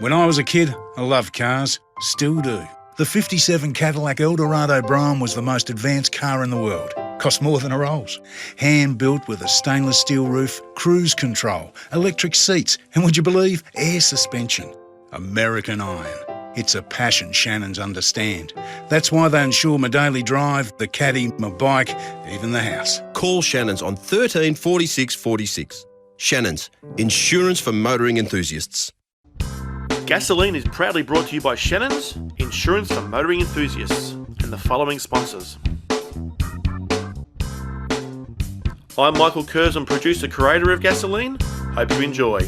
When I was a kid, I loved cars. Still do. The 57 Cadillac Eldorado Brougham was the most advanced car in the world. Cost more than a Rolls. Hand-built with a stainless steel roof, cruise control, electric seats, and would you believe, air suspension. American iron. It's a passion Shannons understand. That's why they insure my daily drive, the caddy, my bike, even the house. Call Shannons on 13 46 46. Shannons, insurance for motoring enthusiasts. Gasolene is proudly brought to you by Shannons, insurance for motoring enthusiasts, and the following sponsors. I'm Michael Curzon, producer creator of Gasolene. Hope you enjoy.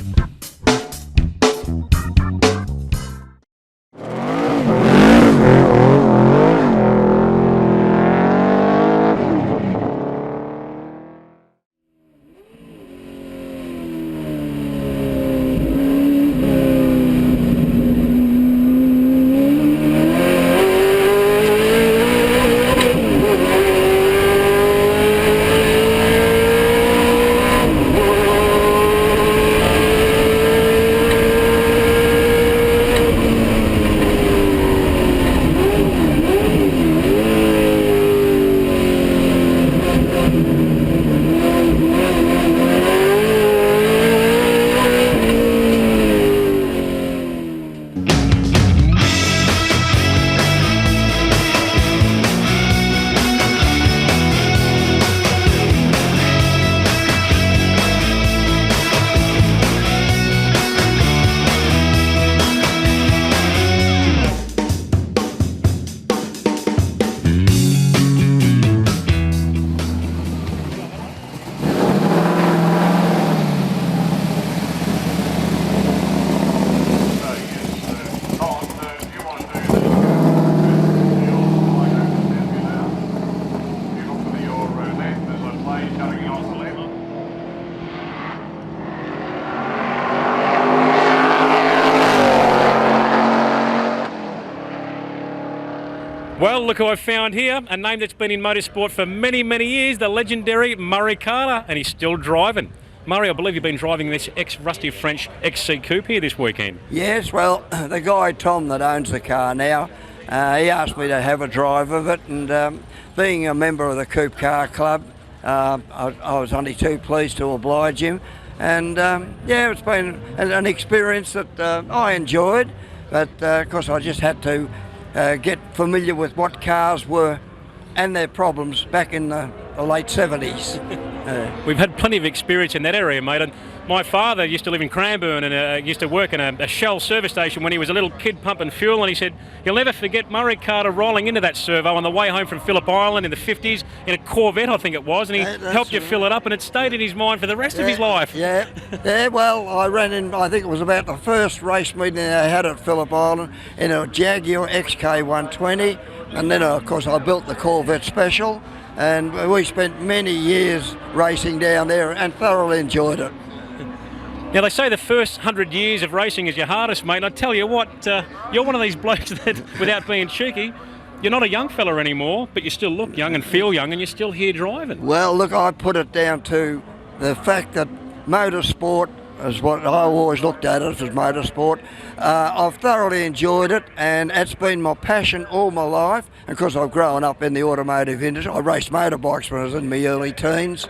Well, look who I've found here, a name that's been in motorsport for many, many years, the legendary Murray Carter, and he's still driving. Murray, I believe you've been driving this ex-Rusty French XC Coupe here this weekend. Yes, well, the guy, Tom, that owns the car now, he asked me to have a drive of it, and being a member of the Coupe Car Club, I was only too pleased to oblige him. And yeah, it's been an experience that I enjoyed, but of course I just had to get familiar with what cars were and their problems back in the late 70s. We've had plenty of experience in that area, mate. And my father used to live in Cranbourne and used to work in a Shell service station when he was a little kid pumping fuel, and he said he'll never forget Murray Carter rolling into that servo on the way home from Phillip Island in the 50s in a Corvette, I think it was, and he helped you fill it up, and it stayed in his mind for the rest of his life. Yeah, well, I ran in, I think it was about the first race meeting they had at Phillip Island in a Jaguar XK120, and then of course I built the Corvette Special, and we spent many years racing down there and thoroughly enjoyed it. Now, they say the first 100 years of racing is your hardest, mate. And I tell you what, you're one of these blokes that, without being cheeky, you're not a young fella anymore, but you still look young and feel young, and you're still here driving. Well, look, I put it down to the fact that motorsport is what I always looked at it as motorsport. I've thoroughly enjoyed it, and it's been my passion all my life. And because I've grown up in the automotive industry, I raced motorbikes when I was in my early teens.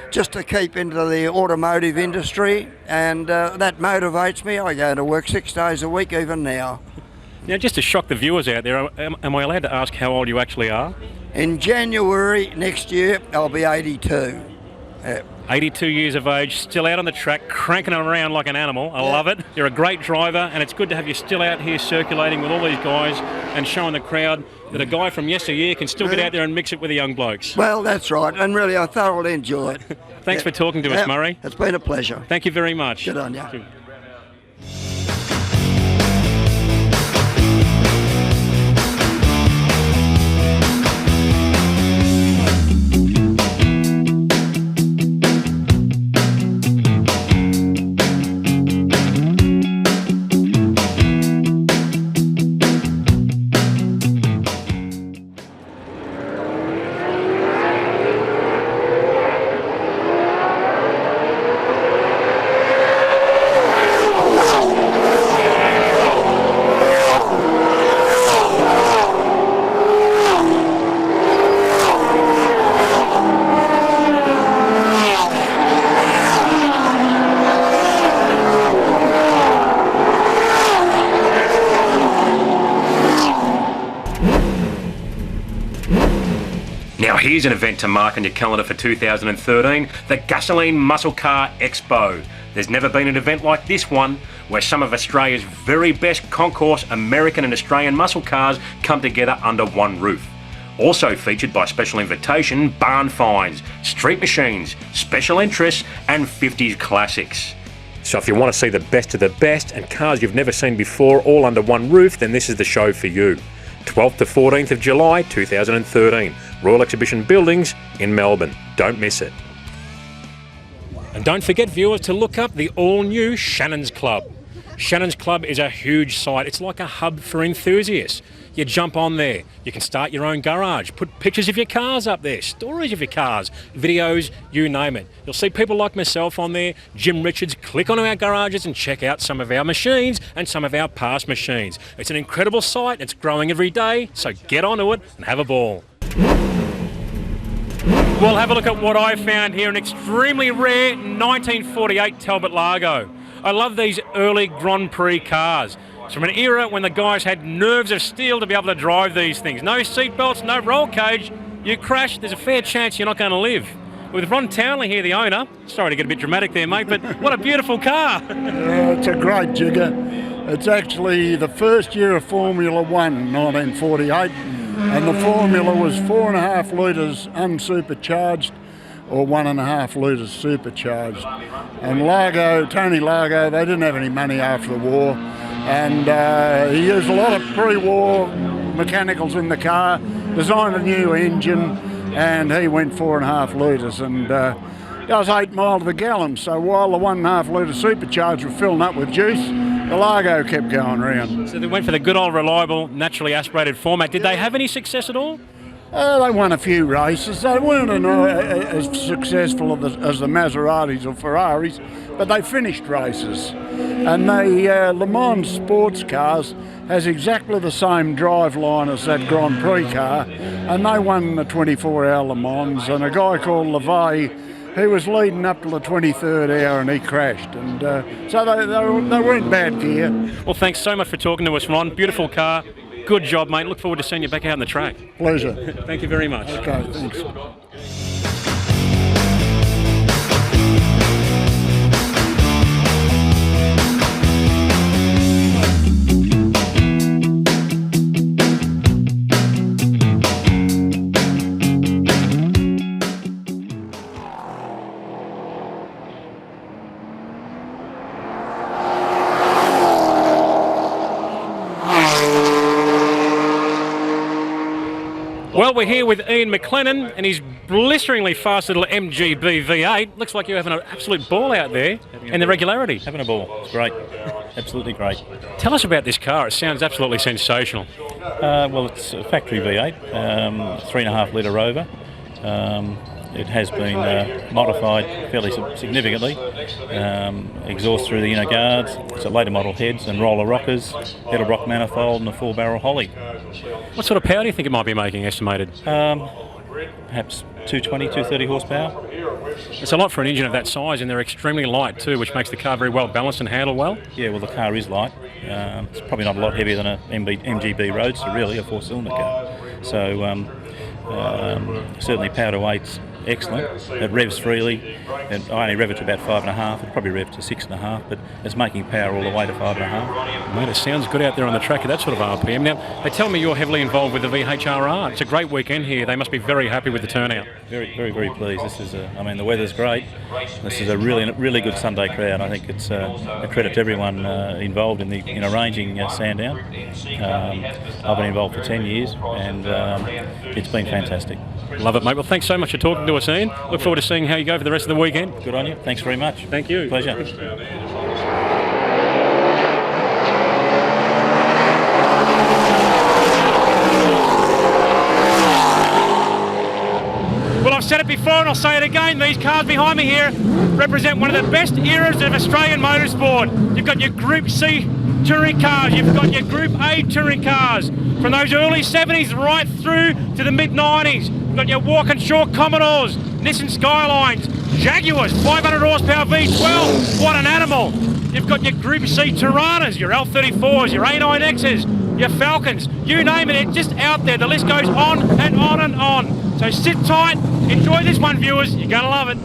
Just to keep into the automotive industry, and that motivates me. I go to work 6 days a week even now. Now, just to shock the viewers out there, am I allowed to ask how old you actually are? In January next year, I'll be 82. 82 years of age, still out on the track, cranking around like an animal. I love it. You're a great driver, and it's good to have you still out here circulating with all these guys and showing the crowd that a guy from yesteryear can still get out there and mix it with the young blokes. Well, that's right, and really I thoroughly enjoy it. Thanks for talking to us, Murray. It's been a pleasure. Thank you very much. Good on you. here's an event to mark on your calendar for 2013, the Gasolene Muscle Car Expo. There's never been an event like this one, where some of Australia's very best concourse American and Australian muscle cars come together under one roof. Also featured by special invitation, barn finds, street machines, special interests and 50s classics. So if you want to see the best of the best and cars you've never seen before all under one roof, then this is the show for you. 12th to 14th of July 2013, Royal Exhibition Buildings in Melbourne. Don't miss it. And don't forget, viewers, to look up the all-new Shannons Club. Shannons Club is a huge site. It's like a hub for enthusiasts. You jump on there. You can start your own garage, put pictures of your cars up there, stories of your cars, videos, you name it. You'll see people like myself on there, Jim Richards, click onto our garages and check out some of our machines and some of our past machines. It's an incredible site. It's growing every day, so get onto it and have a ball. We'll have a look at what I found here, an extremely rare 1948 Talbot Largo. I love these early Grand Prix cars. It's from an era when the guys had nerves of steel to be able to drive these things. No seatbelts, no roll cage. You crash, there's a fair chance you're not going to live. With Ron Townley here, the owner, sorry to get a bit dramatic there, mate, but what a beautiful car. It's a great jigger. It's actually the first year of Formula 1, 1948, and the formula was 4.5 litres unsupercharged or 1.5 litres supercharged. And Tony Largo, they didn't have any money after the war, and he used a lot of pre-war mechanicals in the car, designed a new engine, and he went 4.5 litres, and that was 8 miles to the gallon. So while the 1.5 litre supercharged were filling up with juice, the Largo kept going round. So they went for the good old reliable, naturally aspirated format. Did they have any success at all? They won a few races. They weren't as successful as the Maseratis or Ferraris, but they finished races. And the Le Mans sports cars has exactly the same driveline as that Grand Prix car, and they won the 24-hour Le Mans. And a guy called LeVay, he was leading up to the 23rd hour and he crashed. And so they were in bad gear. Well, thanks so much for talking to us, Ron. Beautiful car. Good job, mate. Look forward to seeing you back out on the track. Pleasure. Thank you very much. Okay, thanks. Well, we're here with Ian McLennan and his blisteringly fast little MGB V8. Looks like you're having an absolute ball out there. And the regularity. Having a ball. It's great. Absolutely great. Tell us about this car. It sounds absolutely sensational. Well, it's a factory V8, 3.5 litre Rover. It has been modified fairly significantly. Exhaust through the inner guards. It's a later model heads and roller rockers, Edelbrock manifold and a 4-barrel Holly. What sort of power do you think it might be making, estimated? Perhaps 220, 230 horsepower. It's a lot for an engine of that size, and they're extremely light too, which makes the car very well balanced and handle well. Yeah, well, the car is light. It's probably not a lot heavier than a MGB Roadster, really, a 4-cylinder car. So certainly power to weight's excellent. It revs freely. I only rev it to about 5.5. It'd probably rev to 6.5, but it's making power all the way to 5.5. Mate, it sounds good out there on the track at that sort of RPM. Now, they tell me you're heavily involved with the VHRR. It's a great weekend here. They must be very happy with the turnout. Very, very, very pleased. This is, the weather's great. This is a really good Sunday crowd. I think it's a credit to everyone involved in arranging Sandown. I've been involved for 10 years, and it's been fantastic. Love it, mate. Well, thanks so much for talking to us, Ian. Look forward to seeing how you go for the rest of the weekend. Good on you. Thanks very much. Thank you. Pleasure. Well, I've said it before and I'll say it again. These cars behind me here represent one of the best eras of Australian motorsport. You've got your Group C touring cars, you've got your Group A touring cars, from those early 70s right through to the mid-90s. You've got your Walkinshaw Commodores, Nissan Skylines, Jaguars, 500 horsepower V12, what an animal. You've got your Group C Tiranas, your L34s, your A9Xs, your Falcons, you name it, it's just out there. The list goes on and on and on. So sit tight, enjoy this one, viewers. You're going to love it.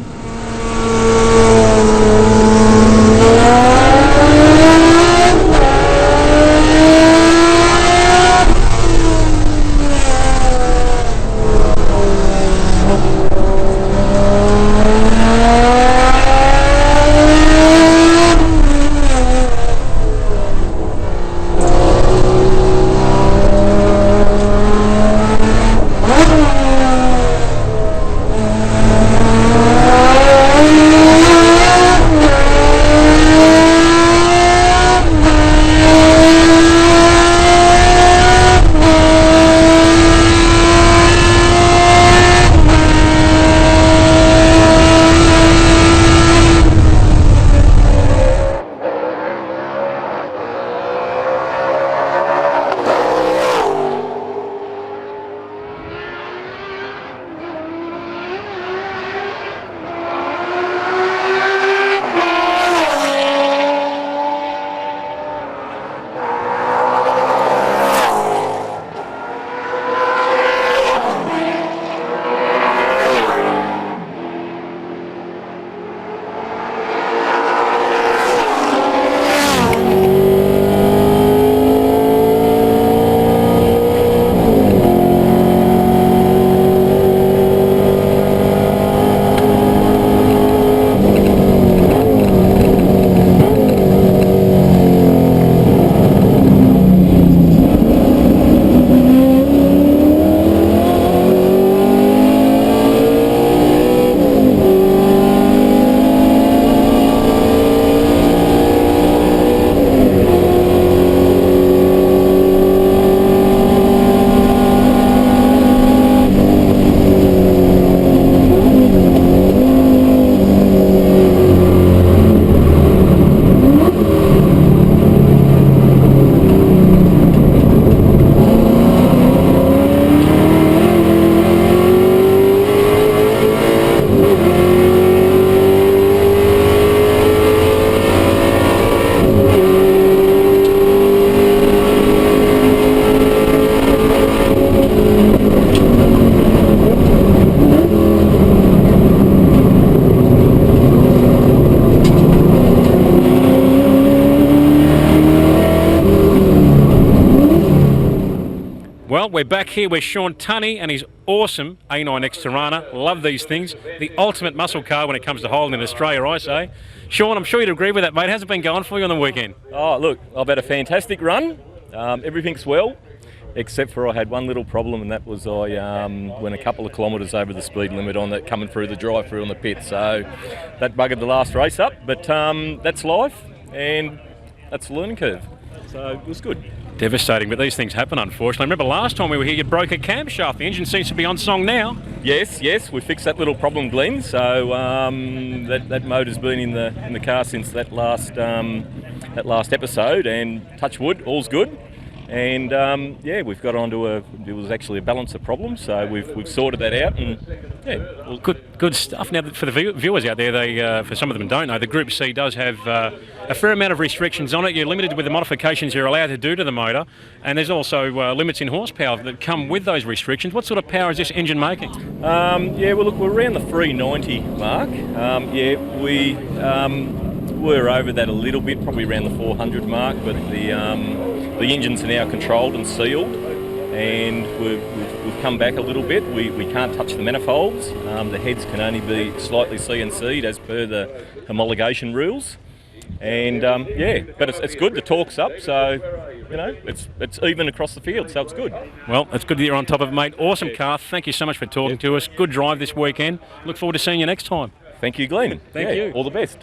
Well, we're back here with Sean Tunney and his awesome A9X Tirana. Love these things. The ultimate muscle car when it comes to holding in Australia, I say. Sean, I'm sure you'd agree with that, mate. How's it been going for you on the weekend? Oh, look, I've had a fantastic run. Everything's well, except for I had one little problem, and that was I went a couple of kilometres over the speed limit on that coming through the drive-through on the pit. So that buggered the last race up, but that's life, and that's the learning curve. So it was good. Devastating, but these things happen, unfortunately. I remember last time we were here, you broke a camshaft. The engine seems to be on song now. Yes, we fixed that little problem, Glenn. So that motor's been in the car since that last episode, and touch wood, all's good. And we've got onto it was actually a balancer problem, so we've sorted that out, and yeah, good stuff. Now, for the viewers out there, they for some of them don't know, the Group C does have a fair amount of restrictions on it. You're limited with the modifications you're allowed to do to the motor, and there's also limits in horsepower that come with those restrictions. What sort of power is this engine making? Well, look, we're around the 390 mark. We're over that a little bit, probably around the 400 mark, but the engines are now controlled and sealed, and we've come back a little bit. We can't touch the manifolds. The heads can only be slightly CNC'd as per the homologation rules. And but it's good. The torque's up, so it's even across the field, so it's good. Well, it's good that you're on top of it, mate. Awesome car. Thank you so much for talking to us. Good drive this weekend. Look forward to seeing you next time. Thank you, Glenn. Thank you. All the best.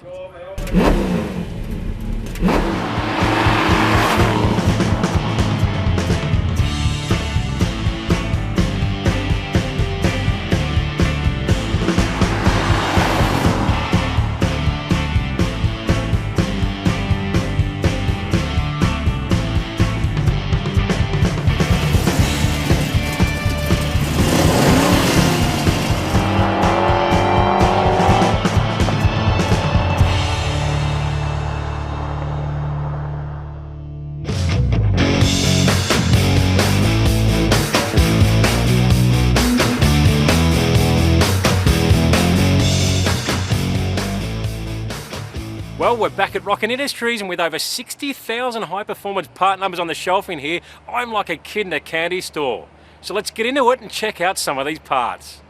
Well, we're back at Rockin' Industries, and with over 60,000 high-performance part numbers on the shelf in here, I'm like a kid in a candy store. So let's get into it and check out some of these parts.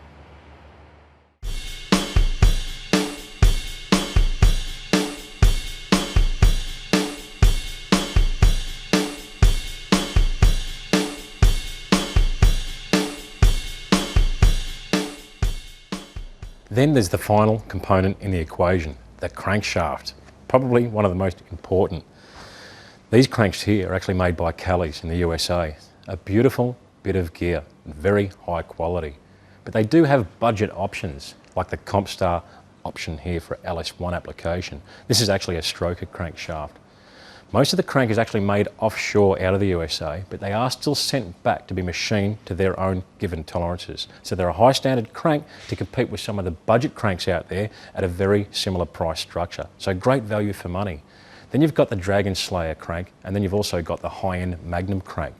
Then there's the final component in the equation, the crankshaft, probably one of the most important. These cranks here are actually made by Kelly's in the USA. A beautiful bit of gear, very high quality. But they do have budget options, like the Compstar option here for LS1 application. This is actually a stroker crankshaft. Most of the crank is actually made offshore out of the USA, but they are still sent back to be machined to their own given tolerances. So they're a high standard crank to compete with some of the budget cranks out there at a very similar price structure. So great value for money. Then you've got the Dragon Slayer crank, and then you've also got the high-end Magnum crank.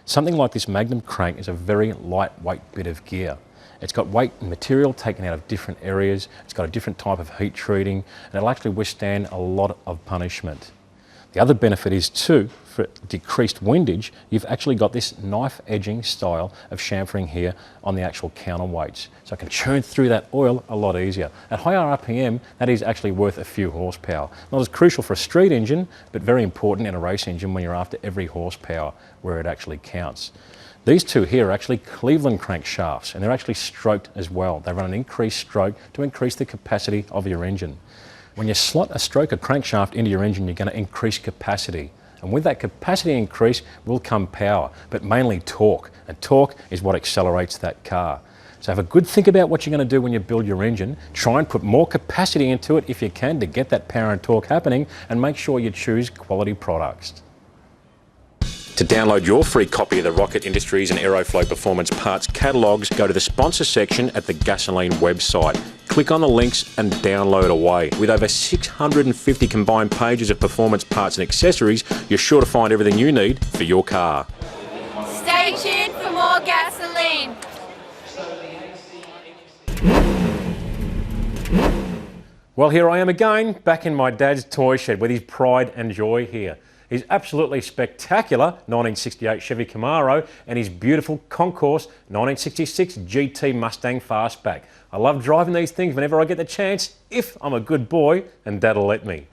Something like this Magnum crank is a very lightweight bit of gear. It's got weight and material taken out of different areas, it's got a different type of heat treating, and it'll actually withstand a lot of punishment. The other benefit is too, for decreased windage, you've actually got this knife edging style of chamfering here on the actual counterweights. So I can churn through that oil a lot easier. At higher RPM, that is actually worth a few horsepower. Not as crucial for a street engine, but very important in a race engine when you're after every horsepower where it actually counts. These two here are actually Cleveland crankshafts, and they're actually stroked as well. They run an increased stroke to increase the capacity of your engine. When you slot a stroker crankshaft into your engine, you're going to increase capacity. And with that capacity increase will come power, but mainly torque. And torque is what accelerates that car. So have a good think about what you're going to do when you build your engine. Try and put more capacity into it if you can to get that power and torque happening, and make sure you choose quality products. To download your free copy of the Rocket Industries and Aeroflow Performance Parts catalogues, go to the sponsor section at the Gasolene website. Click on the links and download away. With over 650 combined pages of performance parts and accessories, you're sure to find everything you need for your car. Stay tuned for more Gasolene. Well, here I am again, back in my dad's toy shed with his pride and joy here. His absolutely spectacular 1968 Chevy Camaro and his beautiful Concourse 1966 GT Mustang Fastback. I love driving these things whenever I get the chance, if I'm a good boy and Dad'll let me.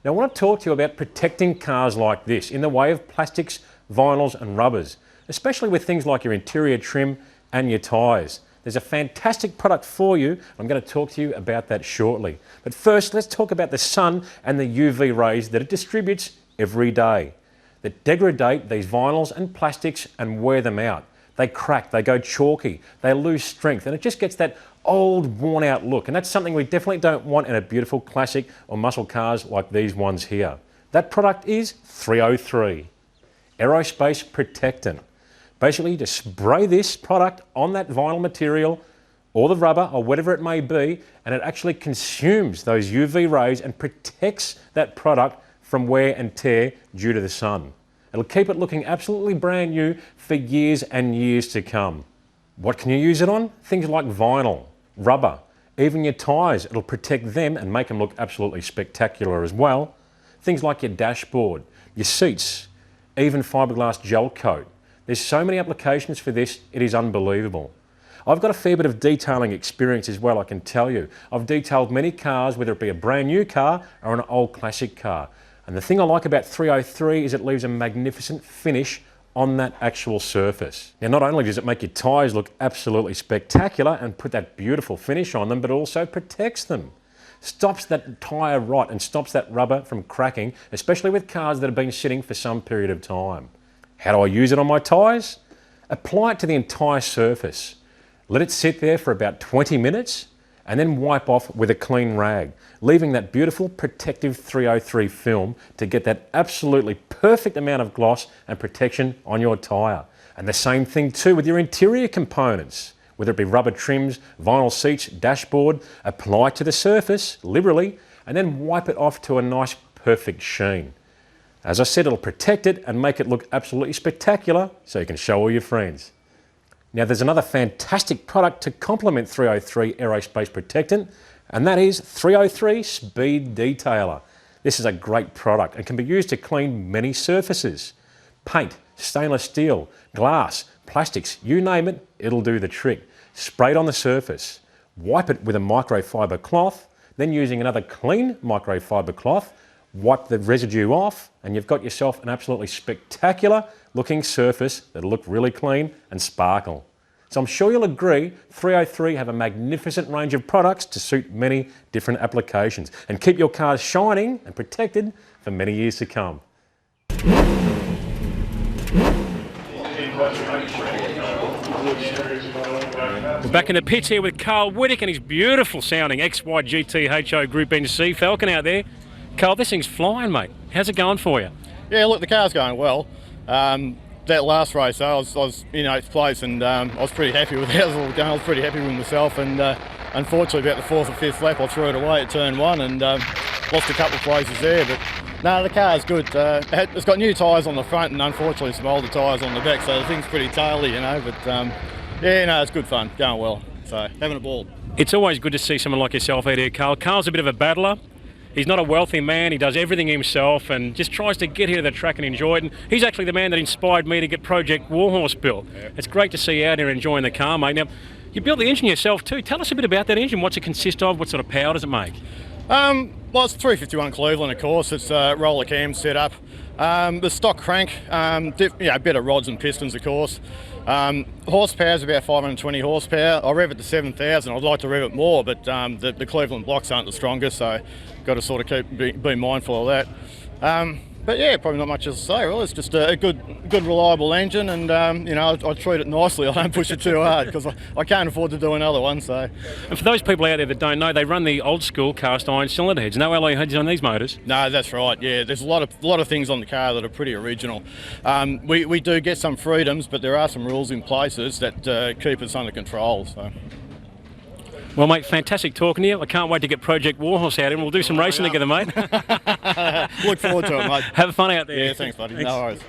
Now I want to talk to you about protecting cars like this in the way of plastics, vinyls and rubbers, especially with things like your interior trim and your tyres. There's a fantastic product for you. I'm going to talk to you about that shortly. But first, let's talk about the sun and the UV rays that it distributes every day that degrade these vinyls and plastics and wear them out. They crack, they go chalky, they lose strength, and it just gets that old, worn out look. And that's something we definitely don't want in a beautiful classic or muscle cars like these ones here. That product is 303 Aerospace Protectant. Basically, you just spray this product on that vinyl material or the rubber or whatever it may be, and it actually consumes those UV rays and protects that product from wear and tear due to the sun. It'll keep it looking absolutely brand new for years and years to come. What can you use it on? Things like vinyl, rubber, even your tyres. It'll protect them and make them look absolutely spectacular as well. Things like your dashboard, your seats, even fiberglass gel coat. There's so many applications for this, it is unbelievable. I've got a fair bit of detailing experience as well, I can tell you. I've detailed many cars, whether it be a brand new car or an old classic car. And the thing I like about 303 is it leaves a magnificent finish on that actual surface. Now, not only does it make your tyres look absolutely spectacular and put that beautiful finish on them, but also protects them. Stops that tyre rot and stops that rubber from cracking, especially with cars that have been sitting for some period of time. How do I use it on my tyres? Apply it to the entire surface. Let it sit there for about 20 minutes and then wipe off with a clean rag, leaving that beautiful protective 303 film to get that absolutely perfect amount of gloss and protection on your tyre. And the same thing too with your interior components, whether it be rubber trims, vinyl seats, dashboard. Apply to the surface, liberally, and then wipe it off to a nice perfect sheen. As I said, it'll protect it and make it look absolutely spectacular so you can show all your friends. Now there's another fantastic product to complement 303 Aerospace Protectant, and that is 303 Speed Detailer. This is a great product and can be used to clean many surfaces. Paint, stainless steel, glass, plastics, you name it, it'll do the trick. Spray it on the surface. Wipe it with a microfiber cloth, then using another clean microfiber cloth, wipe the residue off, and you've got yourself an absolutely spectacular looking surface that'll look really clean and sparkle. So I'm sure you'll agree 303 have a magnificent range of products to suit many different applications and keep your cars shining and protected for many years to come. We're back in the pits here with Carl Whittick and his beautiful sounding XYGTHO Group NC Falcon out there. Carl, this thing's flying, mate. How's it going for you? Yeah, look, the car's going well. That last race, I was in 8th place, and I was pretty happy with how it was all going. I was pretty happy with myself, and unfortunately, about the 4th or 5th lap, I threw it away at turn 1 and lost a couple of places there. But no, the car's good. It's got new tyres on the front, and unfortunately, some older tyres on the back, so the thing's pretty taily, you know. But yeah, no, it's good fun, going well. So having a ball. It's always good to see someone like yourself out here, Carl. Carl's a bit of a battler. He's not a wealthy man, he does everything himself and just tries to get here to the track and enjoy it. And he's actually the man that inspired me to get Project Warhorse built. Yeah. It's great to see you out here enjoying the car, mate. Now, you built the engine yourself too. Tell us a bit about that engine. What's it consist of? What sort of power does it make? Well, it's 351 Cleveland, of course. It's a roller cam setup. The stock crank, better rods and pistons, of course. Horsepower is about 520 horsepower. I rev it to 7,000. I'd like to rev it more, but the Cleveland blocks aren't the strongest, so got to sort of be mindful of that. But yeah, probably not much else to say. Well, it's just a good, reliable engine, and I treat it nicely. I don't push it too hard because I can't afford to do another one. So, and for those people out there that don't know, they run the old school cast iron cylinder heads. No alloy heads on these motors. No, that's right. Yeah, there's a lot of things on the car that are pretty original. We do get some freedoms, but there are some rules in places that keep us under control. So. Well, mate, fantastic talking to you. I can't wait to get Project Warhorse out and we'll do some racing together, mate. Look forward to it, mate. Have fun out there. Yeah, thanks, buddy. Thanks. No worries.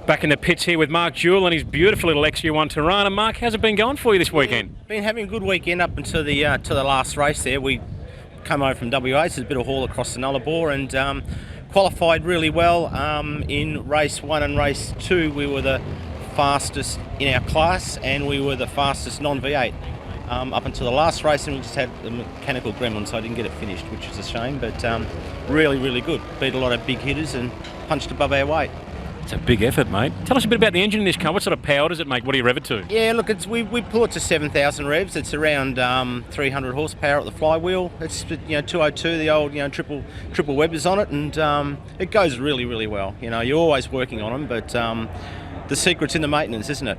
Back in the pits here with Mark Jewell and his beautiful little XU1 Tirana. Mark, how's it been going for you this weekend? Been having a good weekend up until the last race there. We come over from WA, so there's a bit of haul across the Nullarbor, and qualified really well. In race 1 and race 2, we were the fastest in our class, and we were the fastest non-V8 up until the last race, and we just had the mechanical gremlin, so I didn't get it finished, which is a shame, but really, really good. Beat a lot of big hitters and punched above our weight. It's a big effort, mate. Tell us a bit about the engine in this car. What sort of power does it make? What do you rev it to? Yeah, look, we pull it to 7,000 revs. It's around 300 horsepower at the flywheel. It's 202, the old triple Webbers on it, and it goes really, really well. You're always working on them, but the secret's in the maintenance, isn't it?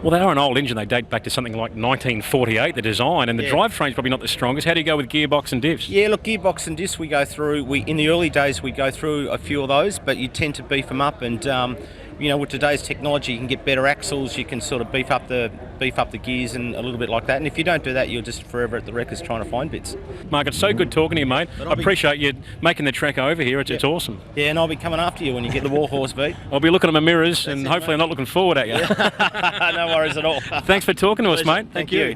Well, they are an old engine. They date back to something like 1948, the design, and the drivetrain's probably not the strongest. How do you go with gearbox and diffs? Yeah, look, gearbox and diffs we go through. In the early days, we go through a few of those, but you tend to beef them up, and with today's technology, you can get better axles. You can sort of beef up the gears and a little bit like that. And if you don't do that, you're just forever at the wreckers trying to find bits. Mark, it's so good talking to you, mate. I appreciate you making the trek over here. It's awesome. Yeah, and I'll be coming after you when you get the Warhorse beat. I'll be looking at my mirrors, and hopefully I'm not looking forward at you. No worries at all. Thanks for talking to us, mate. Thank you.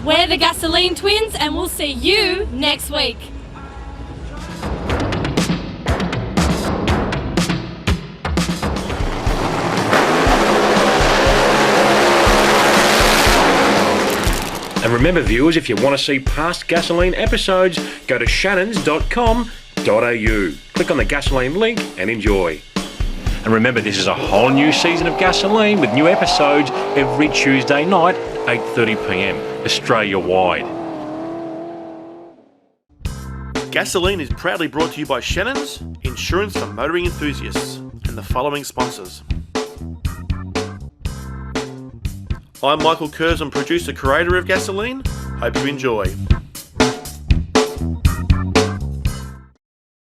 We're the Gasolene Twins, and we'll see you next week. And remember, viewers, if you want to see past Gasolene episodes, go to shannons.com.au. Click on the Gasolene link and enjoy. And remember, this is a whole new season of Gasolene with new episodes every Tuesday night, 8:30 p.m, Australia-wide. Gasolene is proudly brought to you by Shannons, insurance for motoring enthusiasts, and the following sponsors. I'm Michael Curzon, producer, creator of Gasolene. Hope you enjoy.